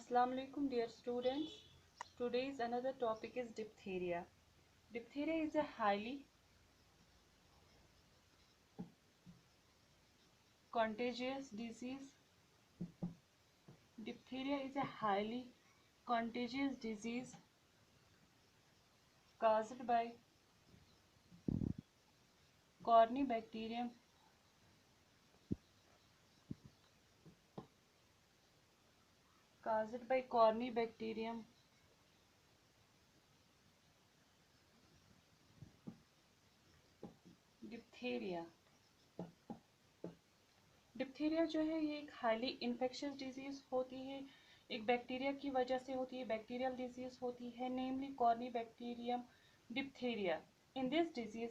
Assalamu alaikum dear students. Today's another topic is diphtheria. Diphtheria is a highly contagious disease. Diphtheria is a highly contagious disease caused by Corynebacterium diphtheria. Diphtheria जो है ये एक highly infectious disease होती है, एक bacteria की वजह से होती है, बैक्टीरियल डिजीज होती है, namely corynebacterium diphtheria. In this disease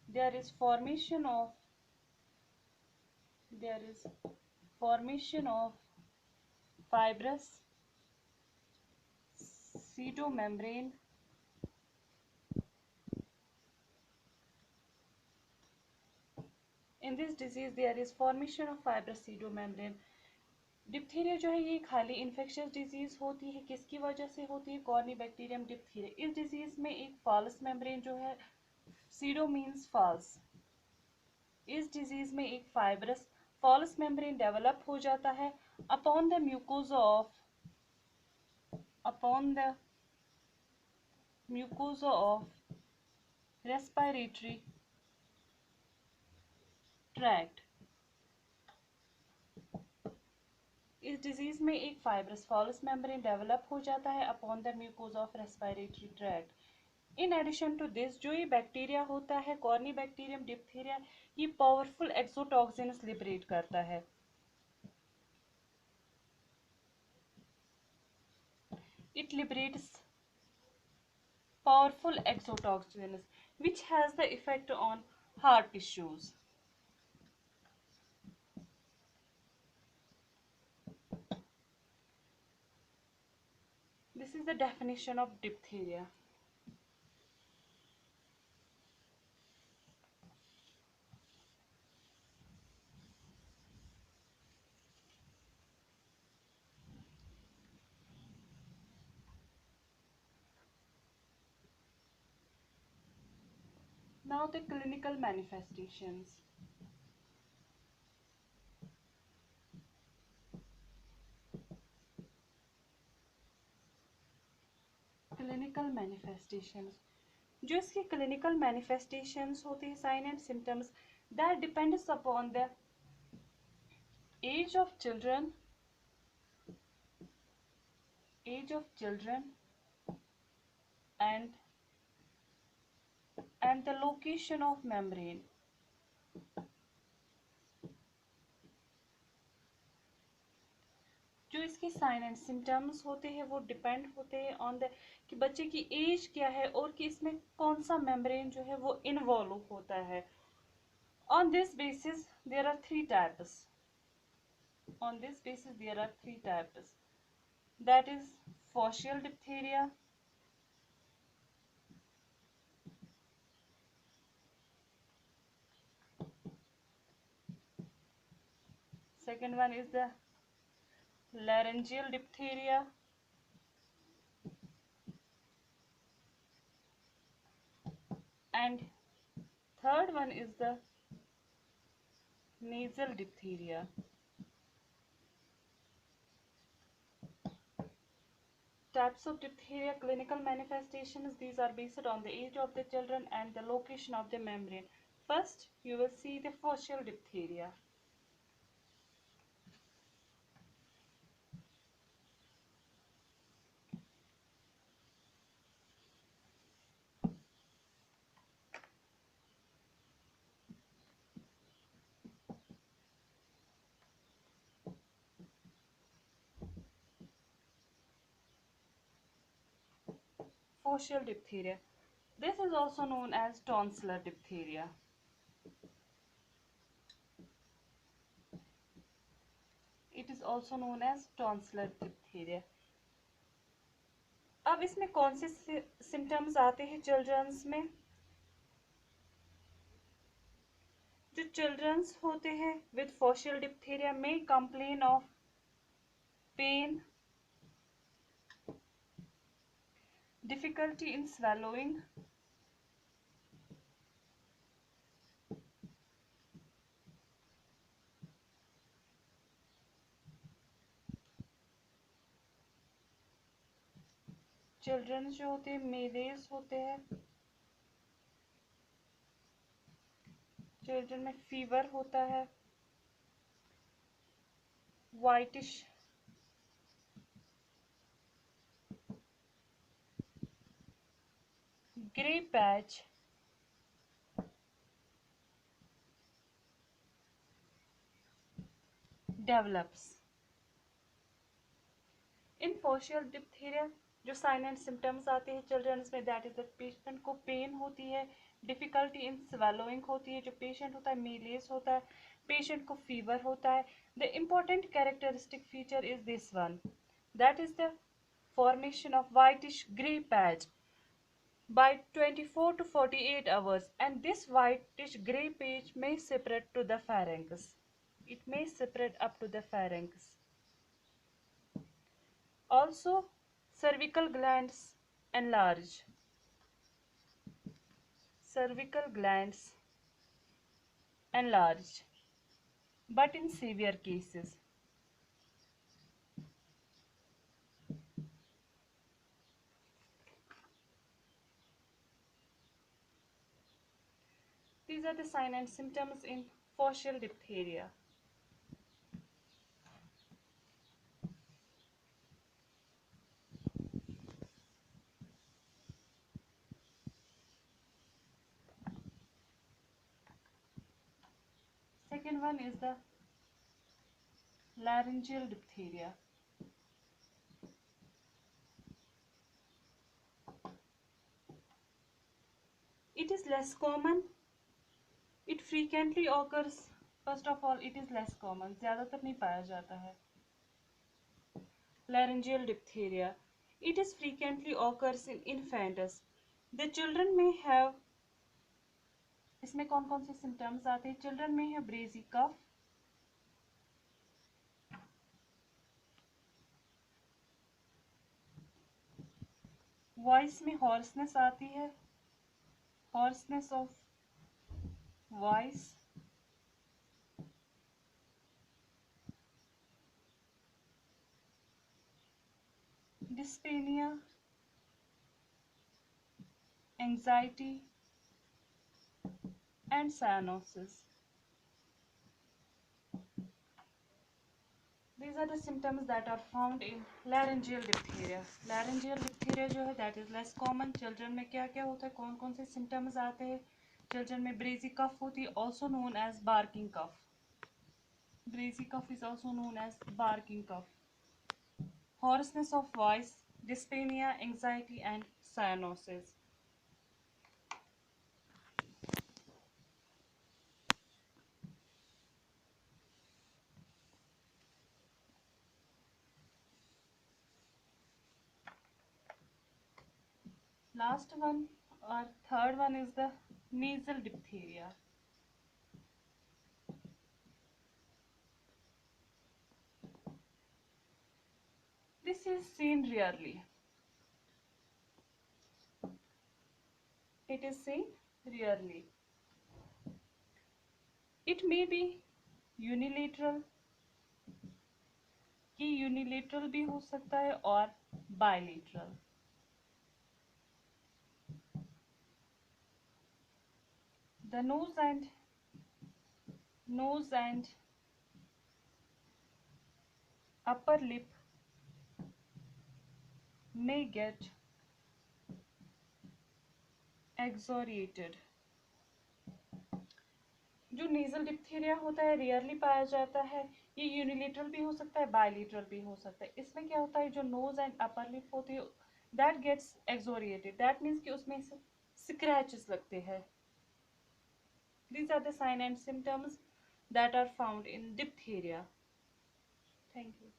there is formation of fibrous pseudomembrane. In this disease there is formation of fibrous pseudomembrane. Diphtheria जो है ये एक हाईली इन्फेक्शियस डिजीज होती है. किसकी वजह से होती है? Corynebacterium diphtheria. इस डिजीज में एक फॉल्स मेम्ब्रेन जो है, सीडो मीन्स फॉल्स, इस डिजीज में एक फाइब्रस फॉल्स मेम्ब्रेन डेवलप हो जाता है upon the mucosa of respiratory tract. इस डिजीज में एक फाइब्रस फॉल्स मेम्ब्रेन डेवलप हो जाता है upon the mucosa of respiratory tract. In addition to this जो ये बैक्टीरिया होता है कॉर्नीबैक्टीरियम डिप्थीरिया, ये पावरफुल एक्सोटॉक्सिन्स लिबरेट करता है. It liberates powerful exotoxins which has the effect on heart tissues. This is the definition of diphtheria. Now the clinical manifestations. Clinical manifestations. जो इसकी clinical manifestations होते हैं, sign and symptoms, that depends upon the age of children and the location of membrane. जो इसके sign and symptoms होते हैं वो depend होते हैं ऑन द कि बच्चे की एज क्या है और कि इसमें कौन सा मेम्ब्रेन जो है वो इन्वॉल्व होता है. On this basis there are three types. That is faucial diphtheria, second one is the laryngeal diphtheria, and third one is the nasal diphtheria. Types of diphtheria, clinical manifestations, these are based on the age of the children and the location of the membrane. First you will see the faucial diphtheria. Faucial diphtheria. This is also known as tonsillar diphtheria. It is also known as tonsillar diphtheria. अब इसमें कौन से symptoms आते हैं children's में? जो childrens होते हैं विद फॉशियल डिप्थीरिया में complain of pain, difficulty in swallowing, children जो होते हैं मेलेज होते हैं, चिल्ड्रन में फीवर होता है, वाइटिश ग्रे पैच डेवलप्स। इन फॉशियल डिप्थीरिया जो साइन एंड सिम्टम्स आते हैं चिल्ड्रंस में, दैट इज द पेशेंट को पेन होती है, डिफिकल्टी इन स्वेलोइंग होती है, जो पेशेंट होता है मेलेस होता है, पेशेंट को फीवर होता है। The important characteristic feature is this one, that is the formation of whitish gray patch by 24 to 48 hours, and this whitish gray patch may spread to the pharynx. It may spread up to the pharynx. Also, cervical glands enlarge. Cervical glands enlarge, but in severe cases. These are the signs and symptoms in faucial diphtheria. Second one is the laryngeal diphtheria. It is less common. It frequently occurs. First of all, it is less common. ज़्यादातर नहीं पाया जाता है. Laryngeal diphtheria. It is frequently occurs in infants. The children may have, इसमें कौन कौन से symptoms आते हैं? Children may have breezy cough, voice में हॉर्सनेस आती है, hoarseness of voice, dyspnea, anxiety and cyanosis. These are the symptoms that are found in laryngeal diphtheria. Laryngeal diphtheria जो है that is less common. Children में क्या क्या होता है, कौन कौन से symptoms आते हैं? Children में breezy cough होती है, also known as barking cough. Breezy cough is also known as barking cough. Hoarseness of voice, dyspnea, anxiety and cyanosis. Last one or third one is the nasal diphtheria. This is seen rarely. It is seen rarely. It may be unilateral, कि unilateral भी हो सकता है और bilateral. The nose and upper lip may get excoriated. जो nasal diphtheria होता है rarely पाया जाता है, ये यूनिलेटरल भी हो सकता है, बायलेटरल भी हो सकता है. इसमें क्या होता है, जो नोज एंड अपर लिप होती है दैट गेट्स एक्सोरिएटेड, दैट मीन्स कि उसमें से स्क्रैचेस लगते हैं. These are the signs and symptoms that are found in diphtheria. Thank you.